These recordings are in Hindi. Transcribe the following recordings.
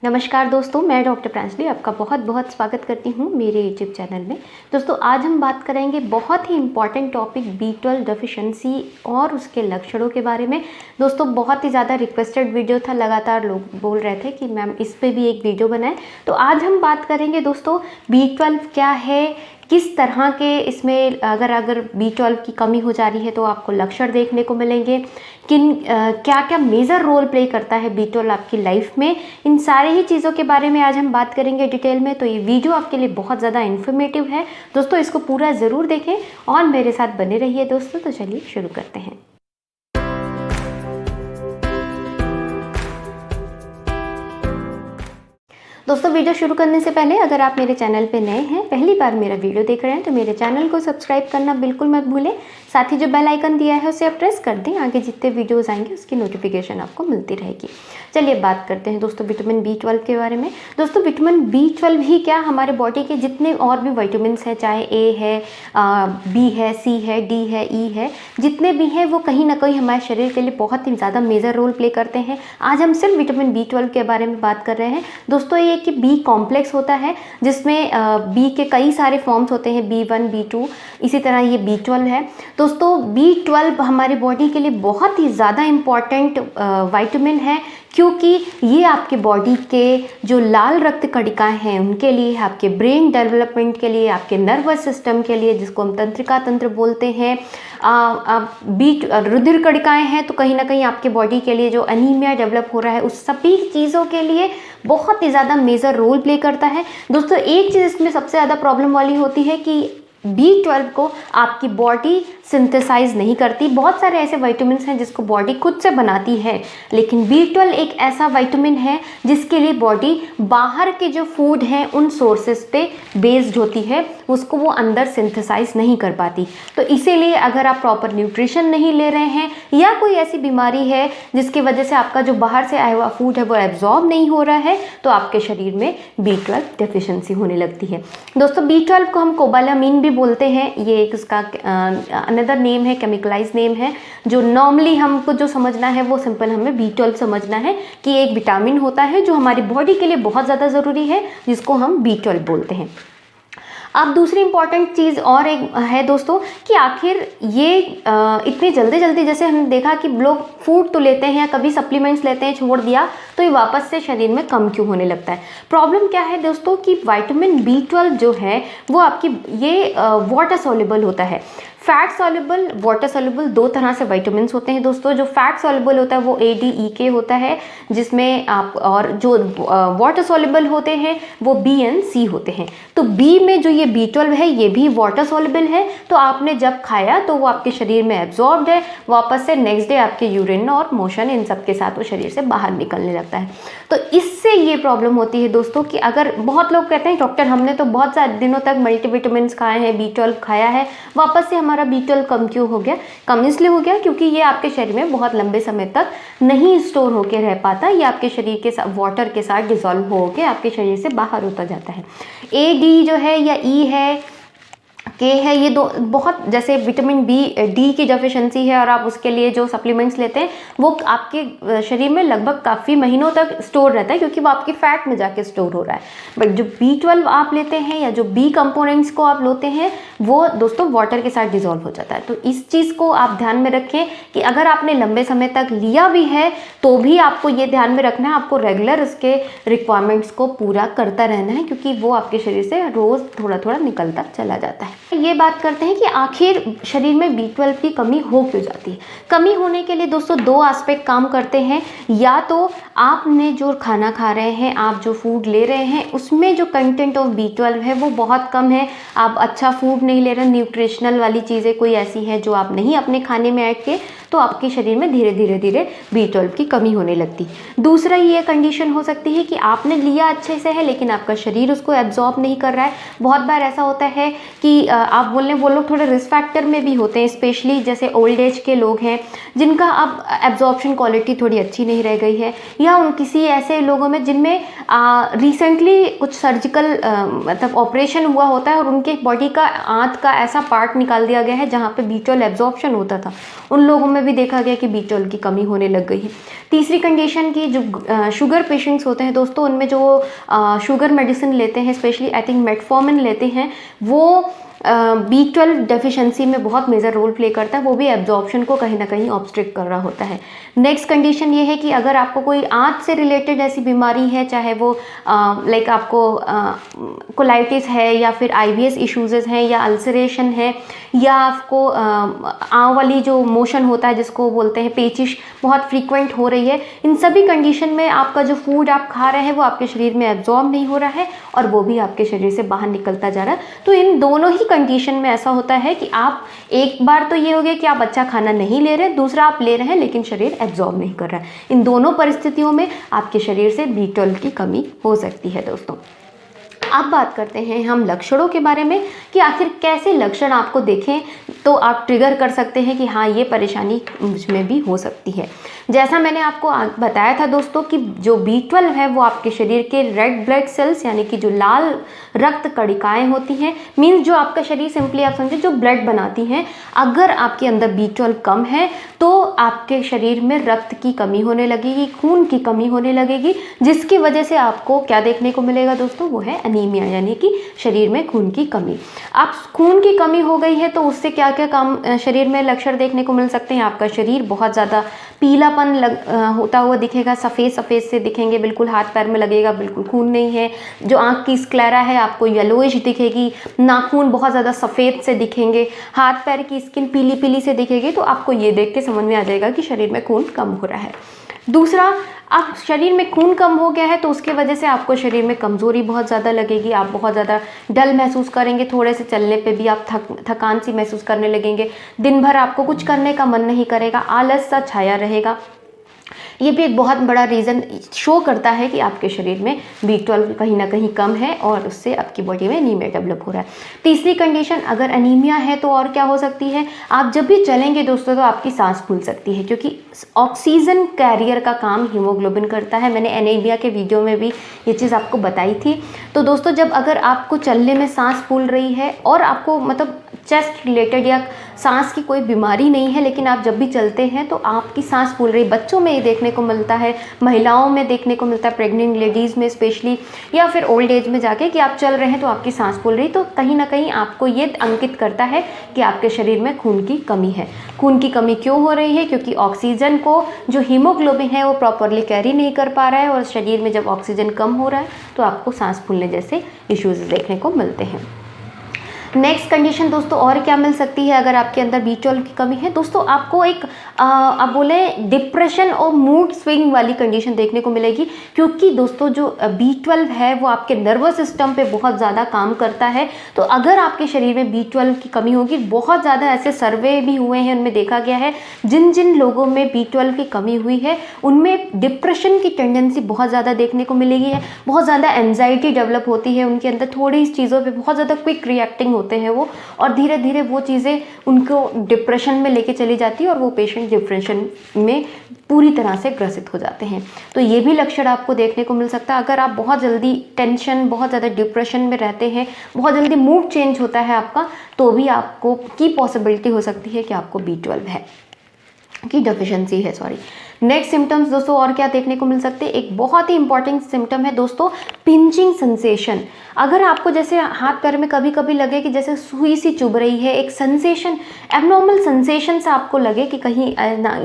नमस्कार दोस्तों, मैं डॉक्टर प्रांजलि आपका बहुत बहुत स्वागत करती हूँ मेरे यूट्यूब चैनल में। दोस्तों आज हम बात करेंगे बहुत ही इम्पॉर्टेंट टॉपिक B12 डेफिशिएंसी और उसके लक्षणों के बारे में। दोस्तों बहुत ही ज़्यादा रिक्वेस्टेड वीडियो था, लगातार लोग बोल रहे थे कि मैम इस पे भी एक वीडियो बनाएं। तो आज हम बात करेंगे दोस्तों B12 क्या है, किस तरह के इसमें अगर B12 की कमी हो जा रही है तो आपको लक्षण देखने को मिलेंगे, क्या क्या मेजर रोल प्ले करता है B12 आपकी लाइफ में। इन सारे ही चीज़ों के बारे में आज हम बात करेंगे डिटेल में। तो ये वीडियो आपके लिए बहुत ज़्यादा इन्फॉर्मेटिव है दोस्तों, इसको पूरा ज़रूर देखें और मेरे साथ बने रहिए दोस्तों। तो चलिए शुरू करते हैं। दोस्तों वीडियो शुरू करने से पहले अगर आप मेरे चैनल पे नए हैं, पहली बार मेरा वीडियो देख रहे हैं, तो मेरे चैनल को सब्सक्राइब करना बिल्कुल मत भूलें। साथ ही जो बेल आइकन दिया है उसे आप प्रेस कर दें, आगे जितने वीडियोस आएंगे उसकी नोटिफिकेशन आपको मिलती रहेगी। चलिए बात करते हैं दोस्तों विटामिन B12 के बारे में। दोस्तों विटामिन B12 ही क्या, हमारे बॉडी के जितने और भी विटामिन हैं, चाहे A है, B है, C है, D है, E है, जितने भी हैं वो कहीं ना कहीं हमारे शरीर के लिए बहुत ही ज़्यादा मेजर रोल प्ले करते हैं। आज हम सिर्फ विटामिन B12 के बारे में बात कर रहे हैं दोस्तों। ये कि B कॉम्प्लेक्स होता है जिसमें B के कई सारे फॉर्म्स होते हैं, B1, B2, इसी तरह ये B12 है दोस्तों। B12 हमारी बॉडी के लिए बहुत ही ज़्यादा इम्पॉर्टेंट विटामिन है, क्योंकि ये आपके बॉडी के जो लाल रक्त कणिकाएं हैं उनके लिए, आपके ब्रेन डेवलपमेंट के लिए, आपके नर्वस सिस्टम के लिए जिसको हम तंत्रिका तंत्र बोलते हैं, रुधिर कणिकाएं हैं तो कहीं ना कहीं आपके बॉडी के लिए जो एनीमिया डेवलप हो रहा है उस सभी चीज़ों के लिए बहुत ही ज़्यादा मेजर रोल प्ले करता है दोस्तों। एक चीज़ इसमें सबसे ज़्यादा प्रॉब्लम वाली होती है कि B12 को आपकी बॉडी सिंथेसाइज नहीं करती। बहुत सारे ऐसे विटामिन्स हैं जिसको बॉडी खुद से बनाती है, लेकिन B12 एक ऐसा विटामिन है जिसके लिए बॉडी बाहर के जो फूड हैं उन सोर्सेज पे बेस्ड होती है, उसको वो अंदर सिंथेसाइज नहीं कर पाती। तो इसीलिए अगर आप प्रॉपर न्यूट्रिशन नहीं ले रहे हैं या कोई ऐसी बीमारी है जिसकी वजह से आपका जो बाहर से आया हुआ फूड है वो एब्जॉर्ब नहीं हो रहा है, तो आपके शरीर में B12 डेफिशिएंसी होने लगती है दोस्तों। B12 को हम कोबालामीन भी बोलते हैं, ये एक इसका अनदर नेम है, केमिकलाइज नेम है। जो नॉर्मली हमको जो समझना है वो सिंपल हमें B12 समझना है कि एक विटामिन होता है जो हमारी बॉडी के लिए बहुत ज़्यादा ज़रूरी है, जिसको हम B12 बोलते हैं। अब दूसरी इंपॉर्टेंट चीज़ और एक है दोस्तों कि आखिर ये इतनी जल्दी जल्दी, जैसे हमने देखा कि लोग फूड तो लेते हैं या कभी सप्लीमेंट्स लेते हैं, छोड़ दिया तो ये वापस से शरीर में कम क्यों होने लगता है। प्रॉब्लम क्या है दोस्तों कि विटामिन B12 जो है वो आपकी ये वाटर सॉल्युबल होता है। फैट सॉल्युबल, वाटर सॉल्युबल, दो तरह से विटामिन्स होते हैं दोस्तों। जो फैट सॉल्युबल होता है वो ADEK होता है जिसमें आप, और जो वाटर सॉल्युबल होते हैं वो B and C होते हैं। तो B में जो ये B12 है ये भी वाटर सॉल्युबल है, तो आपने जब खाया तो वो आपके शरीर में एब्जॉर्ब्ड है, वापस से नेक्स्ट डे आपके यूरिन और मोशन इन सब के साथ वो शरीर से बाहर निकलने लगता है। तो इससे ये प्रॉब्लम होती है दोस्तों कि अगर बहुत लोग कहते हैं डॉक्टर हमने तो बहुत सारे दिनों तक मल्टीविटामिन्स खाए हैं, B12 खाया है, वापस से हमारा B12 कम क्यों हो गया? कम इसलिए हो गया क्योंकि ये आपके शरीर में बहुत लंबे समय तक नहीं स्टोर होकर रह पाता, ये आपके शरीर के साथ वाटर के साथ डिसॉल्व होकर आपके शरीर से बाहर होता जाता है। AD जो है या E है, K है, ये दो बहुत, जैसे विटामिन D की डेफिशिएंसी है और आप उसके लिए जो सप्लीमेंट्स लेते हैं वो आपके शरीर में लगभग काफ़ी महीनों तक स्टोर रहता है क्योंकि वो आपकी फैट में जाके स्टोर हो रहा है। बट जो B12 आप लेते हैं या जो B कंपोनेंट्स को आप लेते हैं वो दोस्तों वाटर के साथ डिसॉल्व हो जाता है। तो इस चीज़ को आप ध्यान में रखें कि अगर आपने लंबे समय तक लिया भी है तो भी आपको ये ध्यान में रखना है, आपको रेगुलर उसके रिक्वायरमेंट्स को पूरा करता रहना है, क्योंकि वो आपके शरीर से रोज़ थोड़ा थोड़ा निकलता चला जाता है। ये बात करते हैं कि आखिर शरीर में B12 की कमी हो क्यों जाती है। कमी होने के लिए दोस्तों दो एस्पेक्ट काम करते हैं। या तो आपने जो खाना खा रहे हैं, आप जो फूड ले रहे हैं उसमें जो कंटेंट ऑफ B12 है वो बहुत कम है, आप अच्छा फूड नहीं ले रहे, न्यूट्रिशनल वाली चीज़ें कोई ऐसी हैं जो आप नहीं अपने खाने में ऐड किए, तो आपके शरीर में धीरे धीरे B12 की कमी होने लगती। दूसरा ये कंडीशन हो सकती है कि आपने लिया अच्छे से है लेकिन आपका शरीर उसको एब्जॉर्ब नहीं कर रहा है। बहुत बार ऐसा होता है कि आप बोल रहे हैं वो लोग थोड़े रिस्क फैक्टर में भी होते हैं, स्पेशली जैसे ओल्ड एज के लोग हैं जिनका अब एब्जॉर्प्शन क्वालिटी थोड़ी अच्छी नहीं रह गई है, या उन किसी ऐसे लोगों में जिनमें रिसेंटली कुछ सर्जिकल मतलब ऑपरेशन हुआ होता है और उनके बॉडी का आंत का ऐसा पार्ट निकाल दिया गया है जहाँ पे B12 एब्जॉर्प्शन होता था, उन लोगों में भी देखा गया कि B12 की कमी होने लग गई है। तीसरी कंडीशन की जो शुगर पेशेंट्स होते हैं दोस्तों, उनमें जो शुगर मेडिसिन लेते हैं, स्पेशली आई थिंक मेटफॉर्मिन लेते हैं, वो B12 डेफिशिएंसी में बहुत मेजर रोल प्ले करता है, वो भी एब्जॉर्प्शन को कहीं ना कहीं ऑब्स्ट्रिक्ट कर रहा होता है। नेक्स्ट कंडीशन ये है कि अगर आपको कोई आंत से रिलेटेड ऐसी बीमारी है, चाहे वो लाइक आपको कोलाइटिस है या फिर IBS इश्यूज़ हैं या अल्सरेशन है, या आपको आंव वाली जो मोशन होता है जिसको बोलते हैं पेचिश बहुत फ्रीक्वेंट हो रही है, इन सभी कंडीशन में आपका जो फूड आप खा रहे हैं वो आपके शरीर में एब्जॉर्ब नहीं हो रहा है और वो भी आपके शरीर से बाहर निकलता जा रहा है। तो इन दोनों ही कंडीशन में ऐसा होता है कि आप एक बार तो ये हो गया कि आप अच्छा खाना नहीं ले रहे, दूसरा आप ले रहे हैं लेकिन शरीर एब्जॉर्ब नहीं कर रहा है। इन दोनों परिस्थितियों में आपके शरीर से B12 की कमी हो सकती है दोस्तों। अब बात करते हैं हम लक्षणों के बारे में कि आखिर कैसे लक्षण आपको देखें तो आप ट्रिगर कर सकते हैं कि हाँ ये परेशानी मुझमें भी हो सकती है। जैसा मैंने आपको बताया था दोस्तों कि जो B12 है वो आपके शरीर के रेड ब्लड सेल्स यानी कि जो लाल रक्त कणिकाएं होती हैं, मीन्स जो आपका शरीर सिंपली आप समझे जो ब्लड बनाती हैं, अगर आपके अंदर B12 कम है तो आपके शरीर में रक्त की कमी होने लगेगी, खून की कमी होने लगेगी, जिसकी वजह से आपको क्या देखने को मिलेगा दोस्तों, वो है एनीमिया यानी कि शरीर में खून की कमी। अब खून की कमी हो गई है तो उससे क्या क्या काम शरीर में लक्षण देखने को मिल सकते हैं। आपका शरीर बहुत ज़्यादा पीलापन होता हुआ दिखेगा, सफ़ेद सफ़ेद से दिखेंगे, बिल्कुल हाथ पैर में लगेगा बिल्कुल खून नहीं है। जो आँख की स्क्लेरा है आपको येलोइश दिखेगी, नाखून बहुत ज़्यादा सफ़ेद से दिखेंगे, हाथ पैर की स्किन पीली पीली से दिखेगी, तो आपको ये देख के समझ में आ जाएगा कि शरीर में खून कम हो रहा है। दूसरा, आप शरीर में खून कम हो गया है तो उसके वजह से आपको शरीर में कमज़ोरी बहुत ज़्यादा लगेगी, आप बहुत ज़्यादा डल महसूस करेंगे, थोड़े से चलने पे भी आप थकान सी महसूस करने लगेंगे, दिन भर आपको कुछ करने का मन नहीं करेगा, आलस सा छाया रहेगा। ये भी एक बहुत बड़ा रीज़न शो करता है कि आपके शरीर में B12 कहीं ना कहीं कम है और उससे आपकी बॉडी में एनीमिया डेवलप हो रहा है। तीसरी कंडीशन, अगर एनीमिया है तो और क्या हो सकती है, आप जब भी चलेंगे दोस्तों तो आपकी सांस फूल सकती है, क्योंकि ऑक्सीजन कैरियर का काम हीमोग्लोबिन करता है। मैंने एनीमिया के वीडियो में भी ये चीज़ आपको बताई थी। तो दोस्तों जब अगर आपको चलने में सांस फूल रही है और आपको मतलब चेस्ट रिलेटेड या सांस की कोई बीमारी नहीं है, लेकिन आप जब भी चलते हैं तो आपकी सांस फूल रही, बच्चों में ये देखने को मिलता है, महिलाओं में देखने को मिलता है, प्रेग्नेंट लेडीज़ में स्पेशली, या फिर ओल्ड एज में जाके कि आप चल रहे हैं तो आपकी सांस फूल रही, तो कहीं ना कहीं आपको ये अंकित करता है कि आपके शरीर में खून की कमी है। खून की कमी क्यों हो रही है, क्योंकि ऑक्सीजन को जो हीमोग्लोबिन है वो प्रॉपरली कैरी नहीं कर पा रहा है, और शरीर में जब ऑक्सीजन कम हो रहा है तो आपको सांस फूलने जैसे इश्यूज़ देखने को मिलते हैं। नेक्स्ट कंडीशन दोस्तों और क्या मिल सकती है अगर आपके अंदर B12 की कमी है, दोस्तों आपको एक आप बोले डिप्रेशन और मूड स्विंग वाली कंडीशन देखने को मिलेगी, क्योंकि दोस्तों जो B12 है वो आपके नर्वस सिस्टम पे बहुत ज़्यादा काम करता है। तो अगर आपके शरीर में B12 की कमी होगी, बहुत ज़्यादा ऐसे सर्वे भी हुए हैं, उनमें देखा गया है जिन जिन लोगों में B12 की कमी हुई है उनमें डिप्रेशन की टेंडेंसी बहुत ज़्यादा देखने को मिलेगी है, बहुत ज़्यादा एंजाइटी डेवलप होती है उनके अंदर, थोड़ी चीज़ों पर बहुत ज़्यादा क्विक रिएक्टिंग होते हैं वो, और धीरे धीरे वो चीज़ें उनको डिप्रेशन में लेके चली जाती है और वो पेशेंट डिप्रेशन में पूरी तरह से ग्रसित हो जाते हैं। तो ये भी लक्षण आपको देखने को मिल सकता है। अगर आप बहुत जल्दी टेंशन, बहुत ज़्यादा डिप्रेशन में रहते हैं, बहुत जल्दी मूड चेंज होता है आपका, तो भी आपको की पॉसिबिलिटी हो सकती है कि आपको B12 है की डेफिशिएंसी है, सॉरी। नेक्स्ट सिम्टम्स दोस्तों और क्या देखने को मिल सकते हैं, एक बहुत ही इंपॉर्टेंट सिम्टम है दोस्तों पिंचिंग सेंसेशन। अगर आपको जैसे हाथ पैर में कभी कभी लगे कि जैसे सुई सी चुभ रही है, एक सेंसेशन, एबनॉर्मल सेंसेशन से आपको लगे कि कहीं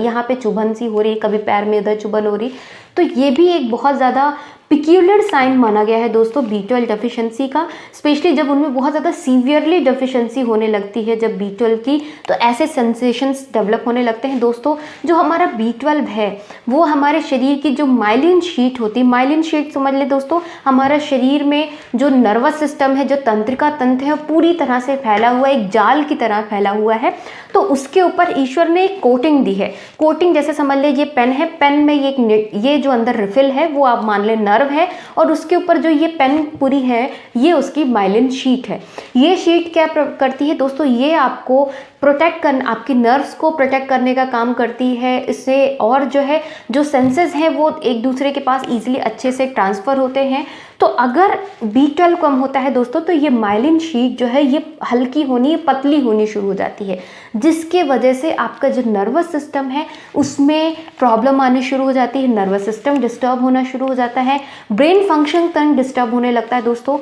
यहाँ पे चुभन सी हो रही, कभी पैर में इधर चुभन हो रही, तो ये भी एक बहुत ज़्यादा पिक्यूलर साइन माना गया है दोस्तों B12 डेफिशिएंसी का, स्पेशली जब उनमें बहुत ज़्यादा सीवियरली डेफिशिएंसी होने लगती है जब B12 की, तो ऐसे सेंसेशंस डेवलप होने लगते हैं दोस्तों। जो हमारा B12 है वो हमारे शरीर की जो माइलिन शीट होती है, माइलिन शीट समझ ले दोस्तों, हमारा शरीर में जो नर्वस सिस्टम है, जो तंत्रिका तंत्र है, पूरी तरह से फैला हुआ, एक जाल की तरह फैला हुआ है। तो उसके ऊपर ईश्वर ने एक कोटिंग दी है। कोटिंग जैसे समझ ले ये पेन है, पेन में ये जो अंदर रिफिल है वो आप मान लें नर्व नर्व है और उसके ऊपर जो ये पेन पूरी है ये उसकी माइलिन शीट है। ये शीट क्या करती है दोस्तों, ये आपको प्रोटेक्ट करना, आपकी नर्व्स को प्रोटेक्ट करने का काम करती है। इससे और जो है जो सेंसेस हैं वो एक दूसरे के पास ईजिली अच्छे से ट्रांसफ़र होते हैं। तो अगर B12 कम होता है दोस्तों तो ये माइलिन शीट जो है ये हल्की होनी, पतली होनी शुरू हो जाती है, जिसके वजह से आपका जो नर्वस सिस्टम है उसमें प्रॉब्लम आनी शुरू हो जाती है। नर्वस सिस्टम डिस्टर्ब होना शुरू हो जाता है, ब्रेन फंक्शन तक डिस्टर्ब होने लगता है दोस्तों।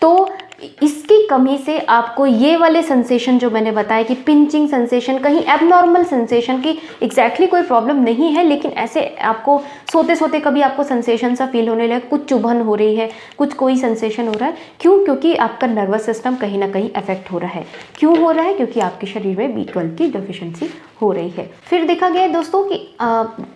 तो इसकी कमी से आपको ये वाले सेंसेशन जो मैंने बताया कि पिंचिंग सेंसेशन, कहीं एबनॉर्मल सेंसेशन की एग्जैक्टली कोई प्रॉब्लम नहीं है, लेकिन ऐसे आपको सोते सोते कभी आपको सेंसेशन सा फील होने लगे, कुछ चुभन हो रही है, कुछ कोई सेंसेशन हो रहा है। क्यों? क्योंकि आपका नर्वस सिस्टम कहीं ना कहीं अफेक्ट हो रहा है। क्यों हो रहा है? क्योंकि आपके शरीर में B12 की डेफिशिएंसी हो रही है। फिर देखा गया है दोस्तों कि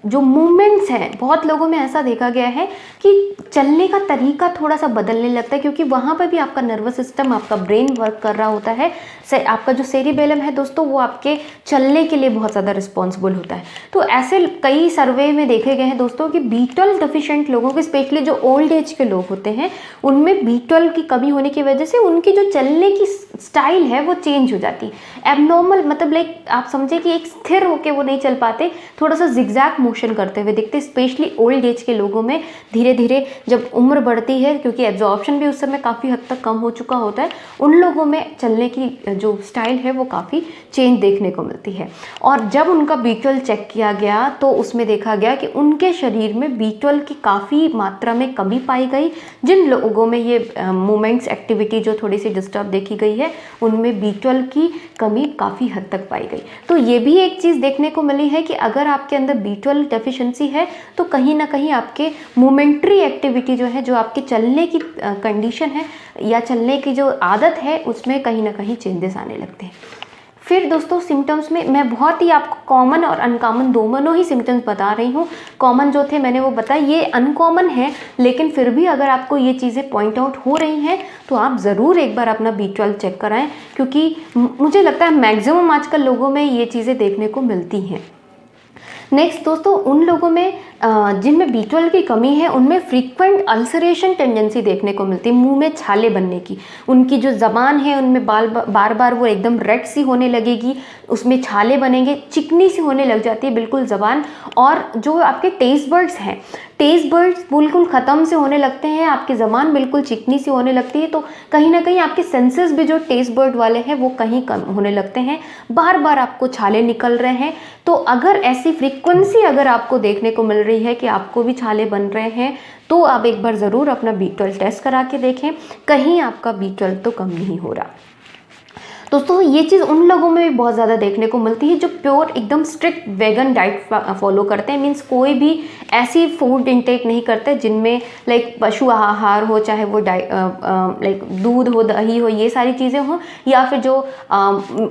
जो मूवमेंट्स हैं, बहुत लोगों में ऐसा देखा गया है कि चलने का तरीका थोड़ा सा बदलने लगता है, क्योंकि वहाँ पर भी आपका नर्वस सिस्टम, आपका ब्रेन वर्क कर रहा होता है। आपका जो सेरिबेलम है दोस्तों वो आपके चलने के लिए बहुत ज़्यादा रिस्पॉन्सिबल होता है। तो ऐसे कई सर्वे में देखे गए हैं दोस्तों कि B12 डेफिशिएंट लोगों के, स्पेशली जो ओल्ड एज के लोग होते हैं, उनमें B12 की कमी होने की वजह से उनकी जो चलने की स्टाइल है वो चेंज हो जाती है। एबनॉर्मल मतलब लाइक आप समझे कि एक स्थिर होकर वो नहीं चल पाते, थोड़ा सा जिगजैग मोशन करते हुए दिखते। स्पेशली ओल्ड एज के लोगों में धीरे धीरे जब उम्र बढ़ती है, क्योंकि एब्जॉर्प्शन भी उस समय काफ़ी हद तक कम हो चुका होता है, उन लोगों में चलने की जो स्टाइल है वो काफ़ी चेंज देखने को मिलती है। और जब उनका B12 चेक किया गया तो उसमें देखा गया कि उनके शरीर में B12 की काफ़ी मात्रा में कमी पाई गई। जिन लोगों में ये मूवमेंट्स एक्टिविटी जो थोड़ी सी डिस्टर्ब देखी गई है, उनमें B12 की कमी काफ़ी हद तक पाई गई। तो ये भी एक चीज़ देखने को मिली है कि अगर आपके अंदर B12 डेफिशिएंसी है तो कहीं ना कहीं आपके मोमेंट्री एक्टिविटी जो है, जो आपके चलने की कंडीशन है या चलने की जो आदत है, उसमें कहीं ना कहीं चेंजेस आने लगते हैं। फिर दोस्तों सिम्टम्स में मैं बहुत ही आपको कॉमन और अनकॉमन दोनों ही सिम्टम्स बता रही हूँ। कॉमन जो थे मैंने वो बताया, ये अनकॉमन है, लेकिन फिर भी अगर आपको ये चीज़ें पॉइंट आउट हो रही हैं तो आप ज़रूर एक बार अपना B12 चेक कराएं, क्योंकि मुझे लगता है मैक्सिमम आजकल लोगों में ये चीज़ें देखने को मिलती हैं। नेक्स्ट दोस्तों, उन लोगों में जिनमें B12 की कमी है उनमें फ्रीक्वेंट अल्सरेशन टेंडेंसी देखने को मिलती है, मुंह में छाले बनने की। उनकी जो ज़बान है उनमें बार बार वो एकदम रेड सी होने लगेगी, उसमें छाले बनेंगे, चिकनी सी होने लग जाती है बिल्कुल ज़बान। और जो आपके टेस्ट बर्ड्स हैं, टेस्ट बर्ड्स बिल्कुल ख़त्म से होने लगते हैं, आपकी ज़बान बिल्कुल चिकनी सी होने लगती है। तो कहीं ना कहीं आपके सेंसेस भी जो टेस्ट बर्ड वाले हैं वो कहीं कम होने लगते हैं, बार बार आपको छाले निकल रहे हैं। तो अगर ऐसी फ्रीक्वेंसी अगर आपको देखने को मिल रही है कि आपको भी छाले बन रहे हैं, तो आप एक बार ज़रूर अपना B12 टेस्ट करा के देखें, कहीं आपका B12 तो कम नहीं हो रहा। दोस्तों ये चीज़ उन लोगों में भी बहुत ज़्यादा देखने को मिलती है जो प्योर एकदम स्ट्रिक्ट वेगन डाइट फॉलो करते हैं। मीन्स कोई भी ऐसी फूड इंटेक नहीं करते जिनमें लाइक पशु आहार हो, चाहे वो लाइक दूध हो, दही हो, ये सारी चीज़ें हों, या फिर जो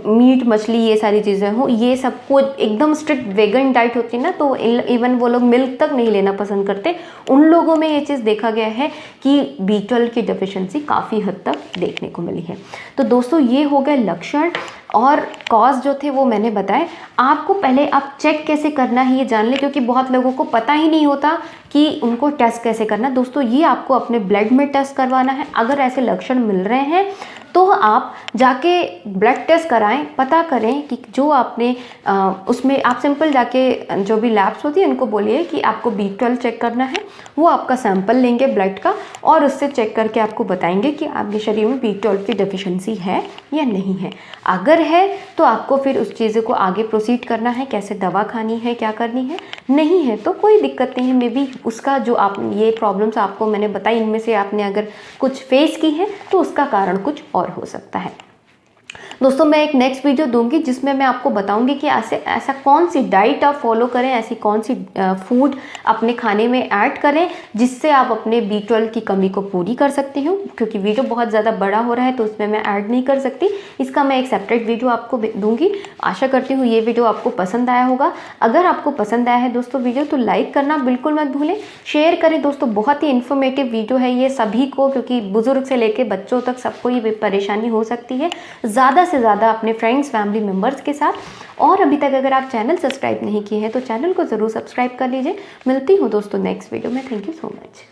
मीट मछली ये सारी चीज़ें हों, ये सबको एकदम स्ट्रिक्ट वेगन डाइट होती है ना, तो इवन वो लोग मिल्क तक नहीं लेना पसंद करते। उन लोगों में ये चीज़ देखा गया है कि B12 की डेफिशिएंसी काफ़ी हद तक देखने को मिली है। तो दोस्तों ये हो गए लक्षण और कॉज जो थे वो मैंने बताए। आपको पहले आप चेक कैसे करना है ये जान लें, क्योंकि बहुत लोगों को पता ही नहीं होता कि उनको टेस्ट कैसे करना। दोस्तों ये आपको अपने ब्लड में टेस्ट करवाना है। अगर ऐसे लक्षण मिल रहे हैं तो आप जाके ब्लड टेस्ट कराएं, पता करें कि जो आपने उसमें आप सिंपल जाके जो भी लैब्स होती है उनको बोलिए कि आपको B12 चेक करना है। वो आपका सैंपल लेंगे ब्लड का और उससे चेक करके आपको बताएंगे कि आपके शरीर में B12 की डेफिशिएंसी है या नहीं है। अगर है तो आपको फिर उस चीज़ को आगे प्रोसीड करना है, कैसे दवा खानी है, क्या करनी है। नहीं है तो कोई दिक्कत नहीं है, मे बी उसका जो आप ये प्रॉब्लम्स आपको मैंने बताई इनमें से आपने अगर कुछ फेस की है तो उसका कारण कुछ और हो सकता है। दोस्तों मैं एक नेक्स्ट वीडियो दूंगी जिसमें मैं आपको बताऊंगी कि ऐसा कौन सी डाइट आप फॉलो करें, ऐसी कौन सी फूड अपने खाने में ऐड करें जिससे आप अपने B12 की कमी को पूरी कर सकते हो। क्योंकि वीडियो बहुत ज़्यादा बड़ा हो रहा है तो उसमें मैं ऐड नहीं कर सकती, इसका मैं एक सेपरेट वीडियो आपको दूंगी। आशा करती हूँ ये वीडियो आपको पसंद आया होगा। अगर आपको पसंद आया है दोस्तों वीडियो तो लाइक करना बिल्कुल मत भूलें, शेयर करें दोस्तों। बहुत ही इन्फॉर्मेटिव वीडियो है ये सभी को, क्योंकि बुजुर्ग से लेकर बच्चों तक सबको ये परेशानी हो सकती है। ज़्यादा से ज़्यादा अपने फ्रेंड्स फैमिली मेम्बर्स के साथ। और अभी तक अगर आप चैनल सब्सक्राइब नहीं किए हैं तो चैनल को ज़रूर सब्सक्राइब कर लीजिए। मिलती हूँ दोस्तों नेक्स्ट वीडियो में। Thank you so much.